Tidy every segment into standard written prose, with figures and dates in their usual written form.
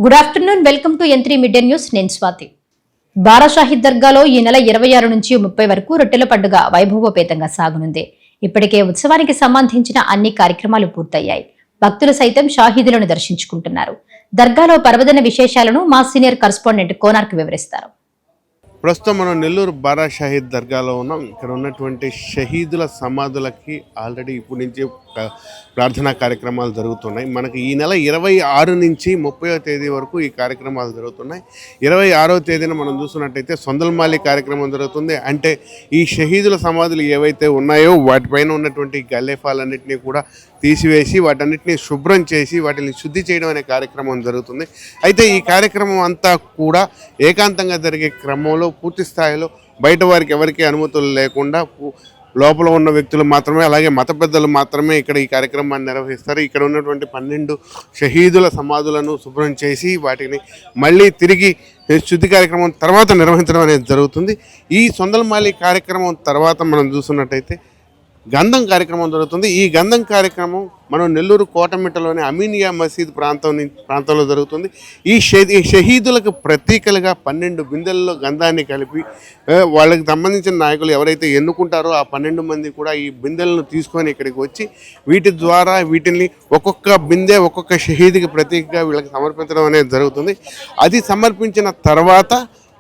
Good afternoon, welcome to N3 media news. నేను స్వాతి. బారాషాహిద్ దర్గాలో ఈ నెల 26 నుంచి 30 వరకు రొట్టెల పండుగ వైభవోపేతంగా సాగనుంది. ఇప్పటికే ఉత్సవానికి సంబంధించిన అన్ని కార్యక్రమాలు పూర్తయ్యాయి. భక్తులు సైతం షాహీదులను దర్శించుకుంటున్నారు. దర్గాలో పర్వదిన విశేషాలను మా సీనియర్ కరెస్పాండెంట్ కోనార్క్ వివరిస్తారు. ప్రస్తుతం మనం నెల్లూరు బారాషాహిద్ దర్గాలో ఉన్నాం. ఇక్కడ ఉన్నటువంటి షహీదుల సమాధులకి ఆల్రెడీ ఇప్పటి నుంచి ప్రార్థనా కార్యక్రమాలు జరుగుతున్నాయి. మనకి ఈ నెల 26 నుంచి 30వ తేదీ వరకు ఈ కార్యక్రమాలు జరుగుతున్నాయి. 26వ తేదీన మనం చూస్తున్నట్టయితే సొందల్మాలి కార్యక్రమం జరుగుతుంది. అంటే ఈ షహీదుల సమాధులు ఏవైతే ఉన్నాయో వాటిపైన ఉన్నటువంటి గల్లేఫాలన్నింటినీ కూడా తీసివేసి వాటన్నిటిని శుభ్రం చేసి వాటిని శుద్ధి చేయడం అనే కార్యక్రమం జరుగుతుంది. అయితే ఈ కార్యక్రమం అంతా కూడా ఏకాంతంగా జరిగే క్రమంలో పూర్తి స్థాయిలో బయట వారికి ఎవరికీ అనుమతులు లేకుండా లోపల ఉన్న వ్యక్తులు మాత్రమే, అలాగే మత పెద్దలు మాత్రమే ఇక్కడ ఈ కార్యక్రమాన్ని నిర్వహిస్తారు. ఇక్కడ ఉన్నటువంటి 12 షహీదుల సమాధులను శుభ్రం చేసి వాటిని మళ్ళీ తిరిగి శుద్ధి కార్యక్రమం తర్వాత నిర్వహించడం అనేది జరుగుతుంది. ఈ సొందల్మాలి కార్యక్రమం తర్వాత మనం చూస్తున్నట్టయితే గంధం జరుగుతుంది. ఈ గంధం కార్యక్రమం మనం నెల్లూరు కోటమిట్టలోని అమీనియా మసీద్ ప్రాంతంలో జరుగుతుంది. ఈ షహీదులకు ప్రతీకలుగా 12 బిందెల్లో గంధాన్ని కలిపి వాళ్ళకి సంబంధించిన నాయకులు ఎవరైతే ఎన్నుకుంటారో ఆ 12 మంది కూడా ఈ బిందెలను తీసుకొని ఇక్కడికి వచ్చి వీటి ద్వారా వీటిని ఒక్కొక్క బిందె ఒక్కొక్క షహీద్కి ప్రతీకగా వీళ్ళకి సమర్పించడం అనేది జరుగుతుంది. అది సమర్పించిన తర్వాత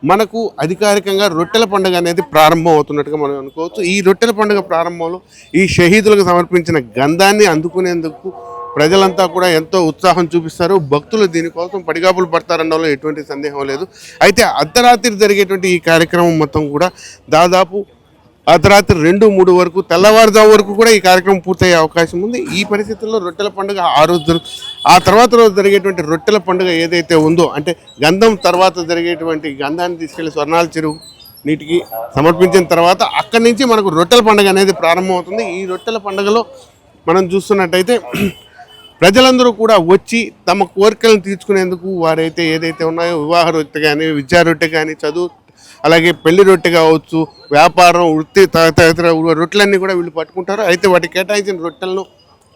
మనకు అధికారికంగా రొట్టెల పండుగ అనేది ప్రారంభం అవుతున్నట్టుగా మనం అనుకోవచ్చు. ఈ రొట్టెల పండుగ ప్రారంభంలో ఈ షహీదులకు సమర్పించిన గంధాన్ని అందుకునేందుకు ప్రజలంతా కూడా ఎంతో ఉత్సాహం చూపిస్తారు. భక్తులు దీనికోసం పడిగాపులు పడతారనడంలో ఎటువంటి సందేహం లేదు. అయితే అర్ధరాత్రి జరిగేటువంటి ఈ కార్యక్రమం మొత్తం కూడా దాదాపు అర్ధరాత్రి 2-3 వరకు తెల్లవారుజాము వరకు కూడా ఈ కార్యక్రమం పూర్తయ్యే అవకాశం ఉంది. ఈ పరిస్థితుల్లో రొట్టెల పండుగ ఆ తర్వాత రోజు జరిగేటువంటి రొట్టెల పండుగ ఏదైతే ఉందో, అంటే గంధం తర్వాత జరిగేటువంటి గంధాన్ని తీసుకెళ్లి స్వర్ణాల చెరువు నీటికి సమర్పించిన తర్వాత అక్కడి నుంచి మనకు రొట్టెల పండుగ అనేది ప్రారంభమవుతుంది. ఈ రొట్టెల పండుగలో మనం చూస్తున్నట్టయితే ప్రజలందరూ కూడా వచ్చి తమ కోరికలను తీర్చుకునేందుకు వారైతే ఏదైతే ఉన్నాయో వివాహ రొట్టె కానీ, విద్యా రొట్టె కానీ, చదువు అలాగే పెళ్లి రొట్టె కావచ్చు, వ్యాపారం, వృత్తి తదితర రొట్టెలన్నీ కూడా వీళ్ళు పట్టుకుంటారు. అయితే వాటికి కేటాయించిన రొట్టెలను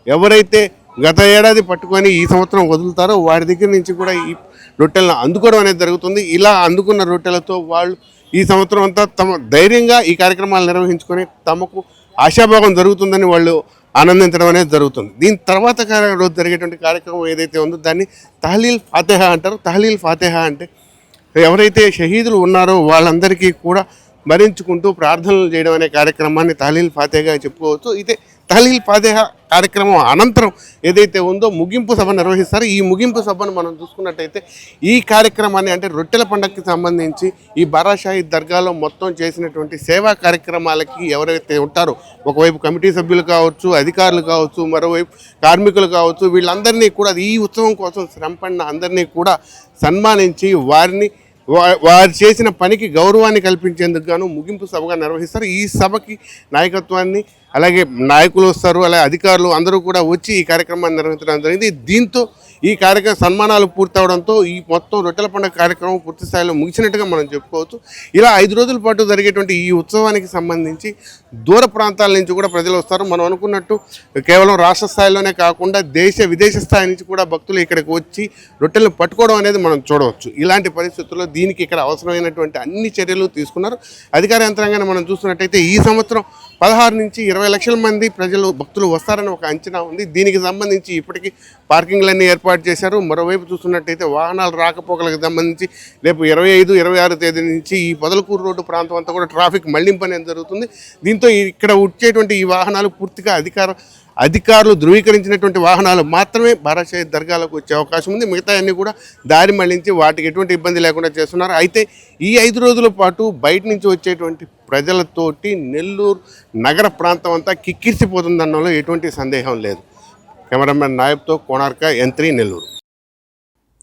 ఎవరైతే గత ఏడాది పట్టుకొని ఈ సంవత్సరం వదులుతారో వారి దగ్గర నుంచి కూడా ఈ రొట్టెలను అందుకోవడం అనేది జరుగుతుంది. ఇలా అందుకున్న రొట్టెలతో వాళ్ళు ఈ సంవత్సరం అంతా తమ ధైర్యంగా ఈ కార్యక్రమాలు నిర్వహించుకొని తమకు ఆశాభాగం జరుగుతుందని వాళ్ళు ఆనందించడం అనేది జరుగుతుంది. దీని తర్వాత రోజు జరిగేటువంటి కార్యక్రమం ఏదైతే ఉందో దాన్ని తహ్లీల్ ఫాతిహా అంటారు. తహ్లీల్ ఫాతిహా అంటే ఎవరైతే షహీదులు ఉన్నారో వాళ్ళందరికీ కూడా భరించుకుంటూ ప్రార్థనలు చేయడం అనే కార్యక్రమాన్ని తహ్లీల్ ఫాతిహాగా చెప్పుకోవచ్చు. ఇదే తహ్లీల్ ఫాతిహా కార్యక్రమం అనంతరం ఏదైతే ఉందో ముగింపు సభ నిర్వహిస్తారు. ఈ ముగింపు సభను మనం చూసుకున్నట్టయితే ఈ కార్యక్రమాన్ని, అంటే రొట్టెల పండుగకి సంబంధించి ఈ బారాషాహిద్ దర్గాలో మొత్తం చేసినటువంటి సేవా కార్యక్రమాలకి ఎవరైతే ఉంటారో, ఒకవైపు కమిటీ సభ్యులు కావచ్చు, అధికారులు కావచ్చు, మరోవైపు కార్మికులు కావచ్చు, వీళ్ళందరినీ కూడా ఈ ఉత్సవం కోసం శ్రమపడిన అందరినీ కూడా సన్మానించి వారు చేసిన పనికి గౌరవాన్ని కల్పించేందుకు గాను ముగింపు సభగా నిర్వహిస్తారు. ఈ సభకి నాయకత్వాన్ని అలాగే నాయకులు వస్తారు, అలాగే అధికారులు అందరూ కూడా వచ్చి ఈ కార్యక్రమాన్ని నిర్వహించడం జరిగింది. దీంతో ఈ కార్యక్రమం సన్మానాలు పూర్తవడంతో ఈ మొత్తం రొట్టెల పండుగ కార్యక్రమం పూర్తి స్థాయిలో ముగిసినట్టుగా మనం చెప్పుకోవచ్చు. ఇలా 5 రోజుల పాటు జరిగేటువంటి ఈ ఉత్సవానికి సంబంధించి దూర ప్రాంతాల నుంచి కూడా ప్రజలు వస్తారు. మనం అనుకున్నట్టు కేవలం రాష్ట్ర స్థాయిలోనే కాకుండా విదేశ స్థాయి నుంచి కూడా భక్తులు ఇక్కడికి వచ్చి రొట్టెలను పట్టుకోవడం అనేది మనం చూడవచ్చు. ఇలాంటి పరిస్థితుల్లో దీనికి ఇక్కడ అవసరమైనటువంటి అన్ని చర్యలు తీసుకున్నారు. అధికార యంత్రాంగాన్ని మనం చూస్తున్నట్టయితే ఈ సంవత్సరం 16 నుంచి 20 లక్షల మంది భక్తులు వస్తారని ఒక అంచనా ఉంది. దీనికి సంబంధించి ఇప్పటికీ పార్కింగ్లన్నీ ఏర్పాటు చేశారు. మరోవైపు చూస్తున్నట్టయితే వాహనాలు రాకపోకలకు సంబంధించి రేపు 25-26 తేదీ నుంచి ఈ పొదలకూరు రోడ్డు ప్రాంతం అంతా కూడా ట్రాఫిక్ మళ్లింపు అనేది జరుగుతుంది. దీంతో ఇక్కడ వచ్చేటువంటి ఈ వాహనాలు పూర్తిగా అధికారులు ధృవీకరించినటువంటి వాహనాలు మాత్రమే బారాషాహిద్ దర్గాలకు వచ్చే అవకాశం ఉంది. మిగతా అన్ని కూడా దారి మళ్లించి వాటికి ఎటువంటి ఇబ్బంది లేకుండా చేస్తున్నారు. అయితే ఈ 5 రోజుల పాటు బయట నుంచి వచ్చేటువంటి ప్రజలతోటి నెల్లూరు నగర ప్రాంతం అంతా కిక్కిరిసిపోతుందన్నలో ఎటువంటి సందేహం లేదు. కెమెరామెన్ నాయబ్తో కోనార్క, N3 నెల్లూరు.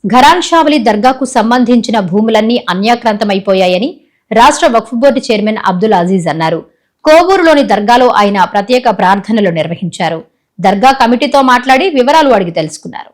ఘరాన్ షావలి దర్గాకు సంబంధించిన భూములన్నీ అన్యాక్రాంతమైపోయాయని రాష్ట్ర వక్ఫ్ బోర్డు చైర్మన్ అబ్దుల్ అజీజ్ అన్నారు. కోవూరులోని దర్గాలో ఆయన ప్రత్యేక ప్రార్థనలు నిర్వహించారు. దర్గా కమిటీతో మాట్లాడి వివరాలు అడిగి తెలుసుకున్నారు.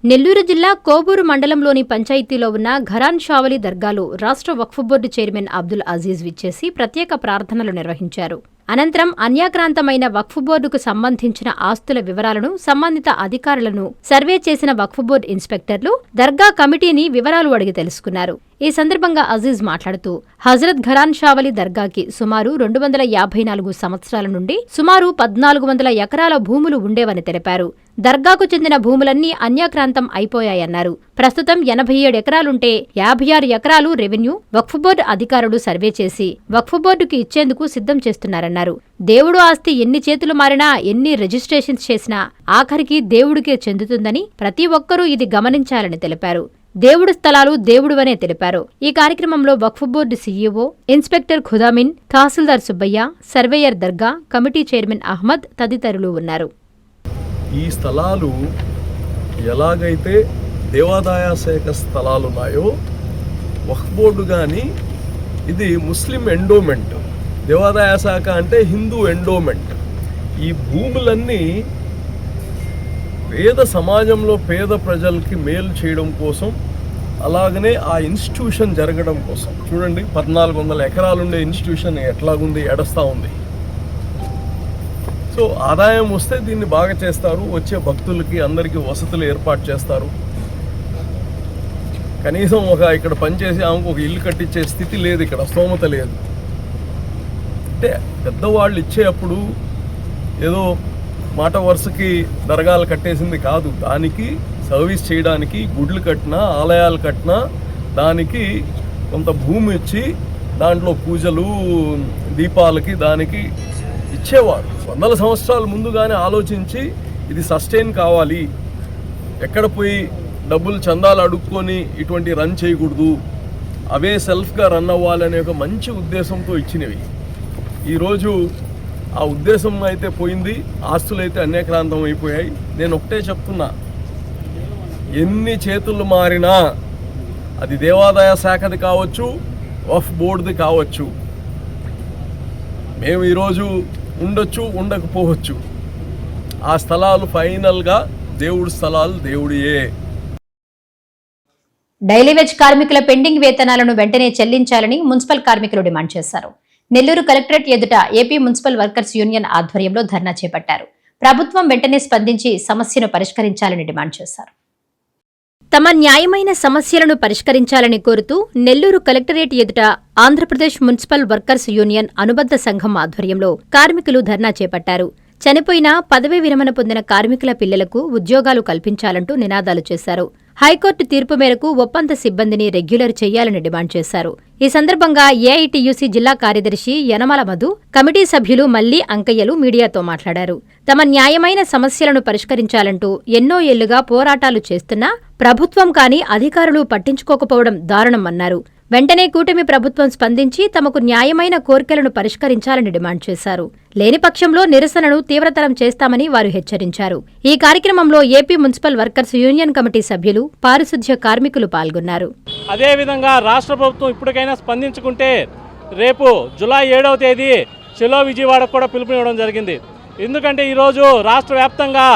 నెల్లూరు జిల్లా కోవూరు మండలంలోని పంచాయతీలో ఉన్న ఘరాన్ షావలి దర్గాలో రాష్ట్ర వక్ఫ్ బోర్డు చైర్మన్ అబ్దుల్ అజీజ్ విచ్చేసి ప్రత్యేక ప్రార్థనలు నిర్వహించారు. అనంతరం అన్యాక్రాంతమైన వక్ఫ్ బోర్డుకు సంబంధించిన ఆస్తుల వివరాలను సంబంధిత అధికారులను సర్వే చేసిన వక్ఫ్ బోర్డు ఇన్స్పెక్టర్లు దర్గా కమిటీని వివరాలు అడిగి తెలుసుకున్నారు. ఈ సందర్భంగా అజీజ్ మాట్లాడుతూ హజరత్ ఘరాన్ షావలి దర్గాకి సుమారు 254 సంవత్సరాల నుండి సుమారు 1400 ఎకరాల భూములు ఉండేవని తెలిపారు. దర్గాకు చెందిన భూములన్నీ అన్యాక్రాంతం అయిపోయాయన్నారు. ప్రస్తుతం 87 ఎకరాలుంటే 56 ఎకరాలు రెవెన్యూ వక్ఫ్ బోర్డు అధికారులు సర్వే చేసి వక్ఫ్ బోర్డుకు ఇచ్చేందుకు సిద్ధం చేస్తున్నారన్నారు. దేవుడు ఆస్తి ఎన్ని చేతులు మారినా, ఎన్ని రిజిస్ట్రేషన్స్ చేసినా ఆఖరికి దేవుడికే చెందుతుందని ప్రతి ఒక్కరూ ఇది గమనించాలని తెలిపారు. దేవుడు స్థలాలు దేవుడువనే తెలిపారు. ఈ కార్యక్రమంలో వక్ఫ్ బోర్డు సీఈఓ ఇన్స్పెక్టర్ ఖుదామిన్, తహసీల్దార్ సుబ్బయ్య, సర్వేయర్ దర్గా కమిటీ చైర్మన్ అహ్మద్ తదితరులు ఉన్నారు. ఈ స్థలాలు ఎలాగైతే దేవాదాయ శాఖ స్థలాలున్నాయో వక్ఫ్ బోర్డు కానీ ఇది ముస్లిం ఎండోమెంట్, దేవాదాయ శాఖ అంటే హిందూ ఎండోమెంట్. ఈ భూములన్నీ పేద సమాజంలో పేద ప్రజలకి మేలు చేయడం కోసం, అలాగనే ఆ ఇన్స్టిట్యూషన్ జరగడం కోసం. చూడండి, 1400 ఎకరాలుండే ఇన్స్టిట్యూషన్ ఎట్లాగుంది, ఎడస్తా ఉంది. సో ఆదాయం వస్తే దీన్ని బాగా చేస్తారు, వచ్చే భక్తులకి అందరికీ వసతులు ఏర్పాటు చేస్తారు. కనీసం ఇక్కడ పనిచేసి ఆమెకు ఒక ఇల్లు కట్టించే స్థితి లేదు, ఇక్కడ స్తోమత లేదు. అంటే పెద్దవాళ్ళు ఇచ్చేటప్పుడు ఏదో మాట వరుసకి దర్గాలు కట్టేసింది కాదు, దానికి సర్వీస్ చేయడానికి గుడ్లు కట్టినా, ఆలయాలు కట్టినా దానికి కొంత భూమి ఇచ్చి దాంట్లో పూజలు దీపాలకి దానికి ఇచ్చేవారు. 100 సంవత్సరాల ముందుగానే ఆలోచించి ఇది సస్టైన్ కావాలి, ఎక్కడ పోయి డబ్బులు చందాలు అడుక్కొని ఇటువంటి రన్ చేయకూడదు, అవే సెల్ఫ్గా రన్ అవ్వాలనే ఒక మంచి ఉద్దేశంతో ఇచ్చినవి. ఈరోజు ఆ ఉద్దేశం అయితే పోయింది, ఆస్తులు అయితే అన్యాక్రాంతం అయిపోయాయి. నేను ఒకటే చెప్తున్నా, ఎన్ని చేతులు మారినా అది దేవాదాయ శాఖది కావచ్చు, వక్ఫ్ బోర్డుది కావచ్చు, మేము ఈరోజు ఉండొచ్చు, ఉండకపోవచ్చు, ఆ స్థలాలు ఫైనల్గా దేవుడి స్థలాలు దేవుడియే. డైలీ వేజ్ కార్మికుల పెండింగ్ వేతనాలను వెంటనే చెల్లించాలని మున్సిపల్ కార్మికులు డిమాండ్ చేశారు. నెల్లూరు కలెక్టరేట్ ఎదుట ఏపీ మున్సిపల్ వర్కర్స్ యూనియన్ ఆధ్వర్యంలో ధర్నా చేపట్టారు. ప్రభుత్వం వెంటనే స్పందించి సమస్యను పరిష్కరించాలని డిమాండ్ చేశారు. తమ న్యాయమైన సమస్యలను పరిష్కరించాలని కోరుతూ నెల్లూరు కలెక్టరేట్ ఎదుట ఆంధ్రప్రదేశ్ మున్సిపల్ వర్కర్స్ యూనియన్ అనుబంధ సంఘం ఆధ్వర్యంలో కార్మికులు ధర్నా చేపట్టారు. చనిపోయిన పదవీ విరమణ పొందిన కార్మికుల పిల్లలకు ఉద్యోగాలు కల్పించాలంటూ నినాదాలు చేశారు. హైకోర్టు తీర్పు మేరకు ఒప్పంద సిబ్బందిని రెగ్యులర్ చేయాలని డిమాండ్ చేశారు. ఈ సందర్భంగా ఏఐటీయూసీ జిల్లా కార్యదర్శి యనమల మధు, కమిటీ సభ్యులు మల్లి అంకయ్యలు మీడియాతో మాట్లాడారు. తమ న్యాయమైన సమస్యలను పరిష్కరించాలంటూ ఎన్నో ఏళ్లుగా పోరాటాలు చేస్తున్నా ప్రభుత్వం కానీ అధికారులు పట్టించుకోకపోవడం దారుణమన్నారు. వెంటనే కూటమి ప్రభుత్వం స్పందించి తమకు న్యాయమైన కోర్కెలను పరిష్కరించాలని డిమాండ్ చేశారు. లేని పక్షంలో నిరసనను తీవ్రతరం చేస్తామని వారు హెచ్చరించారు. ఈ కార్యక్రమంలో AP municipal workers union committee సభ్యులు, పారిశుధ్య కార్మికులు పాల్గొన్నారు. అదేవిధంగా రాష్ట్ర ప్రభుత్వం ఇప్పటికైనా స్పందించుకుంటే రేపు జూలై 7వ తేదీ చెలో విజయవాడకు కూడా పిలుపునివ్వడం జరిగింది. ఎందుకంటే ఈరోజు రాష్ట్ర వ్యాప్తంగా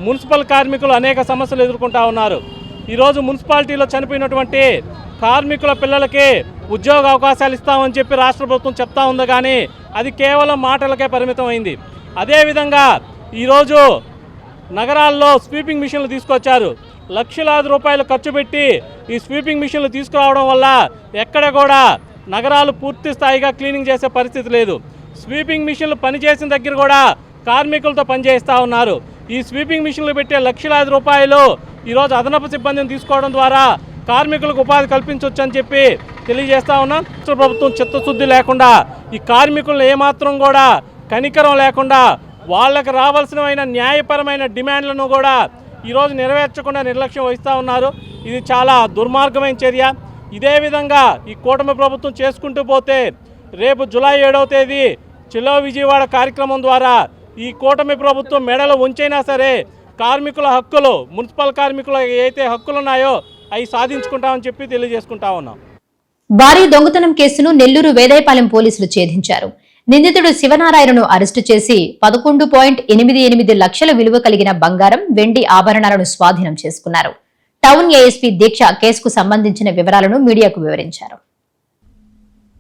మున్సిపల్ కార్మికులు అనేక సమస్యలు ఎదుర్కొంటా ఉన్నారు. ఈరోజు మున్సిపాలిటీలో చనిపోయినటువంటి కార్మికుల పిల్లలకి ఉద్యోగ అవకాశాలు ఇస్తామని చెప్పి రాష్ట్ర ప్రభుత్వం చెప్తా ఉంది, కానీ అది కేవలం మాటలకే పరిమితం అయింది. అదేవిధంగా ఈరోజు నగరాల్లో స్వీపింగ్ మిషన్లు తీసుకొచ్చారు. లక్షలాది రూపాయలు ఖర్చు పెట్టి ఈ స్వీపింగ్ మిషన్లు తీసుకురావడం వల్ల ఎక్కడ కూడా నగరాలు పూర్తి స్థాయిగా క్లీనింగ్ చేసే పరిస్థితి లేదు. స్వీపింగ్ మిషన్లు పనిచేసిన దగ్గర కూడా కార్మికులతో పనిచేస్తూ ఉన్నారు. ఈ స్వీపింగ్ మిషన్లు పెట్టే లక్షలాది రూపాయలు ఈరోజు అదనపు సిబ్బందిని తీసుకోవడం ద్వారా కార్మికులకు ఉపాధి కల్పించవచ్చు అని చెప్పి తెలియజేస్తా ఉన్నాం. రాష్ట్ర ప్రభుత్వం చిత్తశుద్ధి లేకుండా, ఈ కార్మికులను ఏమాత్రం కూడా కనికరం లేకుండా వాళ్ళకి రావాల్సిన న్యాయపరమైన డిమాండ్లను కూడా ఈరోజు నెరవేర్చకుండా నిర్లక్ష్యం వహిస్తూ ఉన్నారు. ఇది చాలా దుర్మార్గమైన చర్య. ఇదే విధంగా ఈ కూటమి ప్రభుత్వం చేసుకుంటూ పోతే రేపు జూలై 7వ తేదీ చెలో విజయవాడ కార్యక్రమం ద్వారా ఈ కూటమి ప్రభుత్వం మెడలు ఉంచైనా సరే కార్మికుల హక్కులు, మున్సిపల్ కార్మికుల ఏదైతే హక్కులు ఉన్నాయో అవి సాధించుకుంటామని చెప్పి తెలియజేసుకుంటా ఉన్నాం. భారీ దొంగతనం కేసును నెల్లూరు వేదాయపాలెం పోలీసులు ఛేదించారు. నిందితుడు శివనారాయణను అరెస్టు చేసి 11.88 లక్షల విలువ కలిగిన బంగారం, వెండి ఆభరణాలను స్వాధీనం చేసుకున్నారు. టౌన్ ఏఎస్పీ దీక్ష కేసుకు సంబంధించిన వివరాలను మీడియాకు వివరించారు.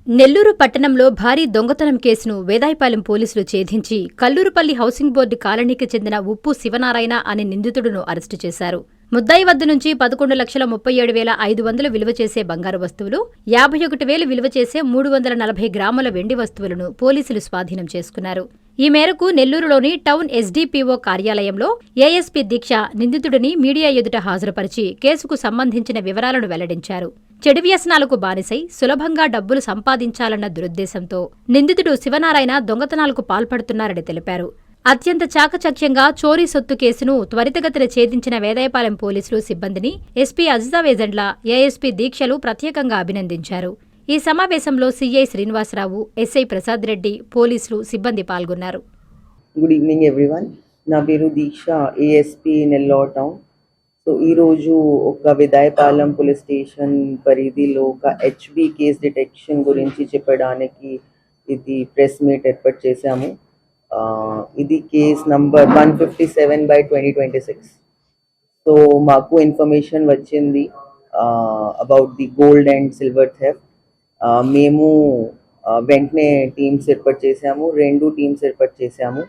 నెల్లూరు పట్టణంలో భారీ దొంగతనం కేసును వేదాయపాలెం పోలీసులు ఛేదించి కల్లూరుపల్లి హౌసింగ్ బోర్డు కాలనీకి చెందిన ఉప్పు శివనారాయణ అనే నిందితుడును అరెస్టు చేశారు. ముద్దాయి వద్ద నుంచి 11,37,500 విలువ చేసే బంగారు వస్తువులు, 51,000 విలువ చేసే 340 గ్రాముల వెండి వస్తువులను పోలీసులు స్వాధీనం చేసుకున్నారు. ఈ మేరకు నెల్లూరులోని టౌన్ ఎస్డీపీఓ కార్యాలయంలో ఏఎస్పీ దీక్ష నిందితుడిని మీడియా ఎదుట హాజరుపరిచి కేసుకు సంబంధించిన వివరాలను వెల్లడించారు. చెడు వ్యసనాలకు బానిసై సులభంగా డబ్బులు సంపాదించాలన్న దురుద్దేశంతో నిందితుడు శివనారాయణ దొంగతనాలకు పాల్పడుతున్నారని తెలిపారు. అత్యంత చాకచక్యంగా చోరీ సొత్తు కేసును త్వరితగతిన ఛేదించిన వేదాయపాలెం పోలీసులు సిబ్బందిని ఎస్పీ అజితావేజండ్ల, ఏఎస్పీ దీక్షలు ప్రత్యేకంగా అభినందించారు. ఈ సమావేశంలో సీఐ శ్రీనివాసరావు, ఎస్ఐ ప్రసాద్ రెడ్డి, పోలీసులు, సిబ్బంది పాల్గొన్నారు. Good evening everyone. నా పేరు దీక్ష, ఏఎస్పీ నెల్లూరు టౌన్. సో ఈరోజు ఒక వేదాయపాలెం పోలీస్ స్టేషన్ పరిధిలో ఒక హెచ్బి కేస్ డిటెక్షన్ గురించి చెప్పడానికి ఇది ప్రెస్ మీట్ ఏర్పాటు చేశాము. ఇది కేస్ నంబర్ 157/2026. సో మాకు ఇన్ఫర్మేషన్ వచ్చింది about the gold and silver theft. మేము వెంటనే టీమ్స్ ఏర్పాటు చేశాము, 2 టీమ్స్ ఏర్పాటు చేశాము.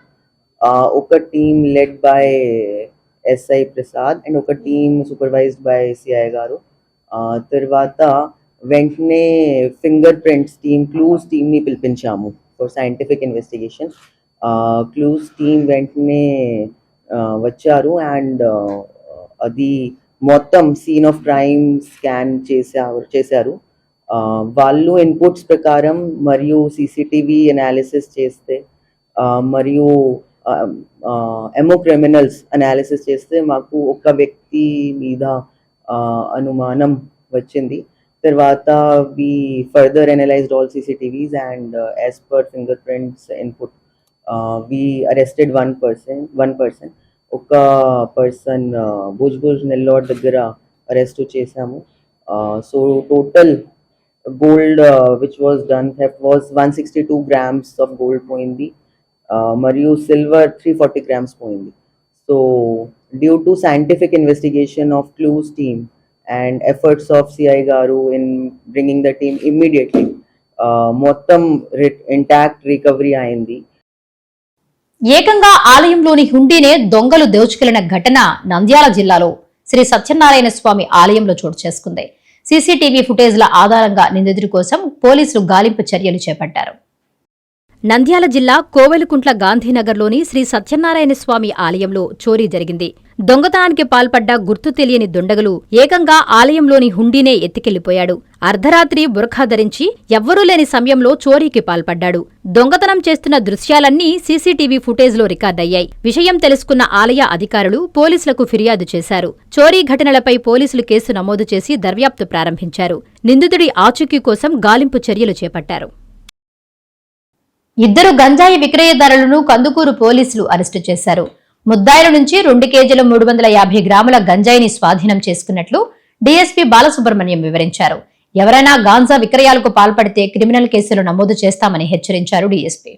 ఒక team led by SI Prasad and ఒక టీమ్ సూపర్వైజ్డ్ బై సిఐ గారు. తర్వాత వెంటనే ఫింగర్ ప్రింట్స్ టీమ్, క్లూస్ టీమ్ని పిలిపించాము for scientific investigation. Clues team వెంటనే వచ్చారు అండ్ అది మొత్తం సీన్ ఆఫ్ క్రైమ్ స్కాన్ చేశారు. వాళ్ళు ఇన్పుట్స్ ప్రకారం మరియు సీసీటీవీ అనాలిసిస్ చేస్తే మరియు ఎమో క్రిమినల్స్ అనాలిసిస్ చేస్తే మాకు ఒక వ్యక్తి మీద అనుమానం వచ్చింది. తర్వాత we further analysed all CCTVs and as per fingerprints input we arrested one person. ఒక పర్సన్ భుజ్ నెల్లూరు దగ్గర అరెస్ట్ చేశాము. So total gold which was done theft was 162 grams of gold పోయింది, మరియు సిల్వర్ 340 grams పోయింది. So due to scientific investigation of clues team and efforts of CI garu in bringing the team immediately, మొత్తం intact recovery అయింది. ఏకంగా ఆలయంలోని హుండీనే దొంగలు దోచుకెళ్లిన ఘటన నంద్యాల జిల్లాలో శ్రీ సత్యనారాయణ స్వామి ఆలయంలో చోటు చేసుకుంది. సీసీటీవీ ఫుటేజ్ల ఆధారంగా నిందితుడి కోసం పోలీసులు గాలింపు చర్యలు చేపట్టారు. నంద్యాల జిల్లా కోవెలకుంట్ల గాంధీనగర్లోని శ్రీ సత్యనారాయణ స్వామి ఆలయంలో చోరీ జరిగింది. దొంగతనానికి పాల్పడ్డ గుర్తు తెలియని దుండగులు ఏకంగా ఆలయంలోని హుండీనే ఎత్తికెళ్లిపోయాడు. అర్ధరాత్రి బురఖా ధరించి ఎవ్వరూ లేని సమయంలో చోరీకి పాల్పడ్డాడు. దొంగతనం చేస్తున్న దృశ్యాలన్నీ సీసీటీవీ ఫుటేజ్లో రికార్డయ్యాయి. విషయం తెలుసుకున్న ఆలయ అధికారులు పోలీసులకు ఫిర్యాదు చేశారు. చోరీ ఘటనలపై పోలీసులు కేసు నమోదు చేసి దర్యాప్తు ప్రారంభించారు. నిందితుడి ఆచూకీ కోసం గాలింపు చర్యలు చేపట్టారు. ఇద్దరు గంజాయి విక్రయదారులను కందుకూరు పోలీసులు అరెస్టు చేశారు. ముద్దాయిల నుంచి 2 కేజీల 350 గ్రాముల గంజాయిని స్వాధీనం చేసుకున్నట్లు డీఎస్పీ బాలసుబ్రహ్మణ్యం వివరించారు. ఎవరైనా గాంజా విక్రయాలకు పాల్పడితే క్రిమినల్ కేసులు నమోదు చేస్తామని హెచ్చరించారు డీఎస్పీ.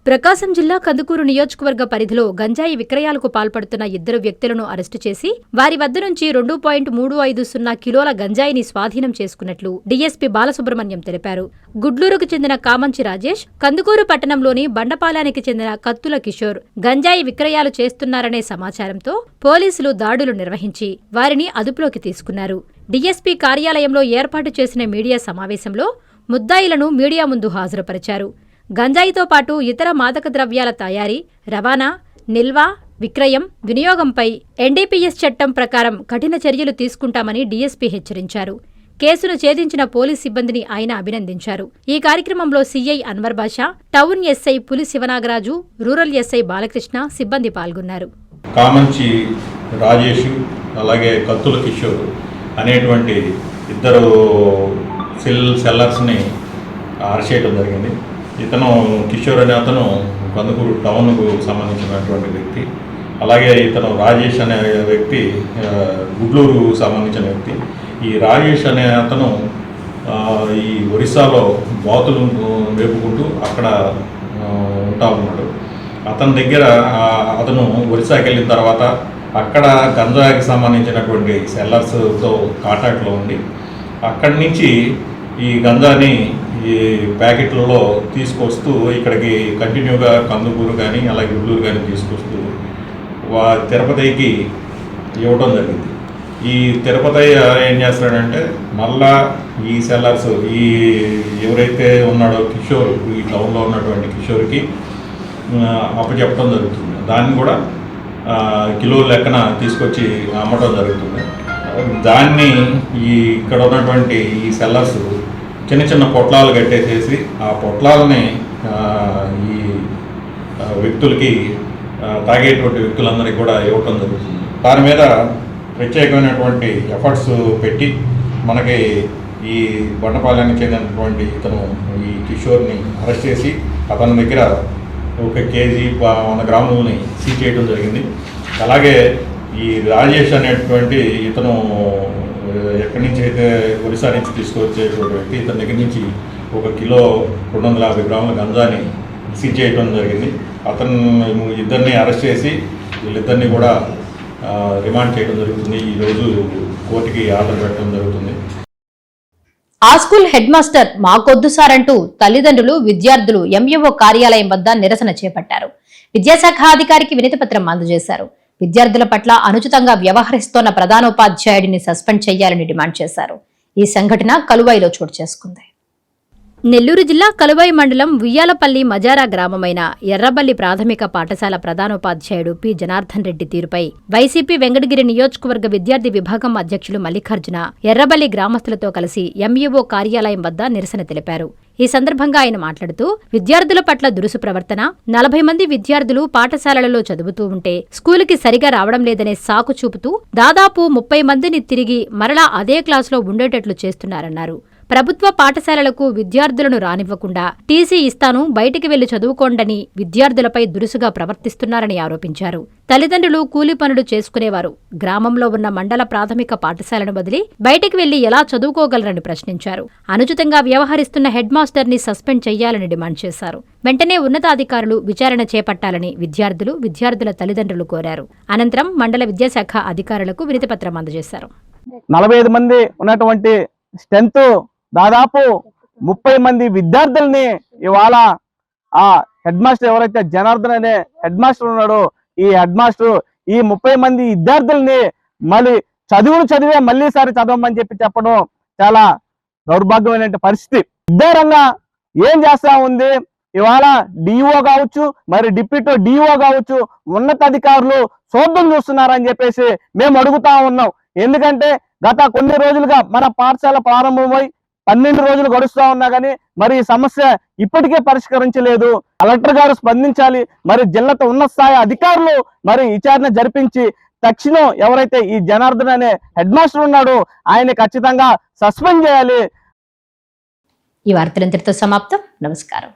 ప్రకాశం జిల్లా కందుకూరు నియోజకవర్గ పరిధిలో గంజాయి విక్రయాలకు పాల్పడుతున్న 2 వ్యక్తులను అరెస్టు చేసి వారి వద్ద నుంచి 2.350 కిలోల గంజాయిని స్వాధీనం చేసుకున్నట్లు డీఎస్పీ బాలసుబ్రహ్మణ్యం తెలిపారు. గుడ్లూరుకు చెందిన కామంచి రాజేష్, కందుకూరు పట్టణంలోని బండపాలానికి చెందిన కత్తుల కిషోర్ గంజాయి విక్రయాలు చేస్తున్నారనే సమాచారంతో పోలీసులు దాడులు నిర్వహించి వారిని అదుపులోకి తీసుకున్నారు. డీఎస్పీ కార్యాలయంలో ఏర్పాటు చేసిన మీడియా సమావేశంలో ముద్దాయిలను మీడియా ముందు హాజరుపరిచారు. గంజాయితో పాటు ఇతర మాదక ద్రవ్యాల తయారీ, రవాణా, నిల్వ, విక్రయం, వినియోగంపై ఎన్డీపీఎస్ చట్టం ప్రకారం కఠిన చర్యలు తీసుకుంటామని డీఎస్పీ హెచ్చరించారు. కేసును ఛేదించిన పోలీస్ సిబ్బందిని ఆయన అభినందించారు. ఈ కార్యక్రమంలో సీఐ అన్వర్ బాషా, టౌన్ ఎస్ఐ పులి శివనాగరాజు, రూరల్ ఎస్ఐ బాలకృష్ణ, సిబ్బంది పాల్గొన్నారు. కామంచి రాజేష్ అలాగే కత్తుల కిషోర్ అనేటువంటి 2 సెల్లర్స్ని అరెస్ట్ చేయడం జరిగింది. ఇతను కిషోర్ అనే అతను కందుకూరు టౌన్కు సంబంధించినటువంటి వ్యక్తి. అలాగే ఇతను రాజేష్ అనే వ్యక్తి గుడ్లూరు సంబంధించిన వ్యక్తి. ఈ రాజేష్ అనే అతను ఈ ఒరిస్సాలో బాతులు మేపుకుంటూ అక్కడ ఉంటా ఉన్నాడు. అతని దగ్గర అతను ఒరిస్సాకి వెళ్ళిన తర్వాత అక్కడ గంజాయికి సంబంధించినటువంటి సెల్లర్స్తో కాంటాక్ట్లో ఉండి అక్కడి నుంచి ఈ గంజాని ఈ ప్యాకెట్లలో తీసుకొస్తూ ఇక్కడికి కంటిన్యూగా కందుకూరు కానీ అలాగే గుంటూరు కానీ తీసుకొస్తూ తిరుపతికి ఇవ్వడం జరిగింది. ఈ తిరుపతి ఏం చేస్తాడంటే మళ్ళా ఈ సెల్లర్స్ ఎవరైతే ఉన్నాడో కిషోర్, ఈ టౌన్లో ఉన్నటువంటి కిషోర్కి అప్పచెప్పడం జరుగుతుంది. దాన్ని కూడా కిలో లెక్కన తీసుకొచ్చి అమ్మటం జరుగుతుంది. దాన్ని ఇక్కడ ఉన్నటువంటి ఈ సెల్లర్స్ చిన్న చిన్న పొట్లాలు కట్టేసేసి ఆ పొట్లాలని ఈ వ్యక్తులకి తాగేటువంటి వ్యక్తులందరికీ కూడా ఇవ్వటం జరుగుతుంది. దాని మీద ప్రత్యేకమైనటువంటి ఎఫర్ట్స్ పెట్టి మనకి ఈ బండపాలెనికి చెందినటువంటి ఇతను ఈ కిషోర్ని అరెస్ట్ చేసి అతని దగ్గర 1 కేజీ 100 గ్రాములని సీజ్ చేయడం జరిగింది. అలాగే ఈ రాజేష్ అనేటువంటి ఇతను ఎక్కడి నుంచి అయితే ఒరిస్సా నుంచి తీసుకొచ్చేటువంటి వ్యక్తి, ఇతని దగ్గర నుంచి 1 కిలో 250 గ్రాముల గంజాని సీజ్ చేయడం జరిగింది. ఇద్దరిని అరెస్ట్ చేసి వీళ్ళిద్దరిని కూడా రిమాండ్ చేయడం జరుగుతుంది. ఈరోజు కోర్టుకి ఆర్డర్ పెట్టడం జరుగుతుంది. ఆ స్కూల్ హెడ్ మాస్టర్ మాకొద్దు సార్ అంటూ తల్లిదండ్రులు, విద్యార్థులు ఎంఈఓ కార్యాలయం వద్ద నిరసన చేపట్టారు. విద్యాశాఖ అధికారికి వినతి పత్రం అందజేశారు. విద్యార్థుల పట్ల అనుచితంగా వ్యవహరిస్తోన్న ప్రధానోపాధ్యాయుడిని సస్పెండ్ చేయాలని డిమాండ్ చేశారు. ఈ సంఘటన కలువైలో చోటు చేసుకుంది. నెల్లూరు జిల్లా కలువై మండలం ఉయ్యాలపల్లి మజారా గ్రామమైన ఎర్రబల్లి ప్రాథమిక పాఠశాల ప్రధానోపాధ్యాయుడు పి జనార్దన్ రెడ్డి తీరుపై వైసీపీ వెంకటగిరి నియోజకవర్గ విద్యార్థి విభాగం అధ్యక్షులు మల్లికార్జున ఎర్రబల్లి గ్రామస్తులతో కలిసి ఎంఈఓ కార్యాలయం వద్ద నిరసన తెలిపారు. ఈ సందర్భంగా ఆయన మాట్లాడుతూ విద్యార్థుల పట్ల దురుసు ప్రవర్తన, 40 మంది విద్యార్థులు పాఠశాలలలో చదువుతూ ఉంటే స్కూలుకి సరిగా రావడం లేదనే సాకు చూపుతూ దాదాపు 30 మందిని తిరిగి మరలా అదే క్లాసులో ఉండేటట్లు చేస్తున్నారన్నారు. ప్రభుత్వ పాఠశాలలకు విద్యార్థులను రానివ్వకుండా టీసీ ఇస్తాను, బయటికి వెళ్లి చదువుకోండని విద్యార్థులపై దురుసుగా ప్రవర్తిస్తున్నారని ఆరోపించారు. తల్లిదండ్రులు కూలి పనులు చేసుకునేవారు గ్రామంలో ఉన్న మండల ప్రాథమిక పాఠశాలను వదిలి బయటికి వెళ్లి ఎలా చదువుకోగలరని ప్రశ్నించారు. అనుచితంగా వ్యవహరిస్తున్న హెడ్ మాస్టర్ ని సస్పెండ్ చేయాలని డిమాండ్ చేశారు. వెంటనే ఉన్నతాధికారులు విచారణ చేపట్టాలని విద్యార్థుల తల్లిదండ్రులు కోరారు. అనంతరం మండల విద్యాశాఖ అధికారులకు వినతిపత్రం అందజేశారు. 45 మంది ఉన్నటువంటి స్ట్రెంత్ దాదాపు 30 మంది విద్యార్థుల్ని ఇవాళ ఆ హెడ్ మాస్టర్ ఎవరైతే జనార్దన్ అనే హెడ్ మాస్టర్ ఉన్నాడో ఈ హెడ్ మాస్టర్ ఈ 30 మంది విద్యార్థుల్ని మళ్ళీ చదివే మళ్ళీసారి చదవమని చెప్పడం చాలా దౌర్భాగ్యమైన పరిస్థితి. విద్యారంగా ఏం చేస్తా ఉంది, ఇవాళ డిఓ కావచ్చు, మరి డిప్యూటీ డిఓ కావచ్చు, ఉన్నతాధికారులు చూద్దాం చూస్తున్నారని చెప్పేసి మేము అడుగుతా ఉన్నాం. ఎందుకంటే గత కొన్ని రోజులుగా మన పాఠశాల ప్రారంభమై 12 రోజులు గడుస్తా ఉన్నా కానీ మరి ఈ సమస్య ఇప్పటికే పరిష్కరించలేదు. కలెక్టర్ గారు స్పందించాలి. మరి జిల్లా ఉన్నత స్థాయి అధికారులు మరి విచారణ జరిపించి తక్షణం ఎవరైతే ఈ జనార్దన్ అనే హెడ్ మాస్టర్ ఉన్నాడో ఆయన ఖచ్చితంగా సస్పెండ్ చేయాలి. ఈ వార్తలు ఇంతటితో సమాప్తం. నమస్కారం.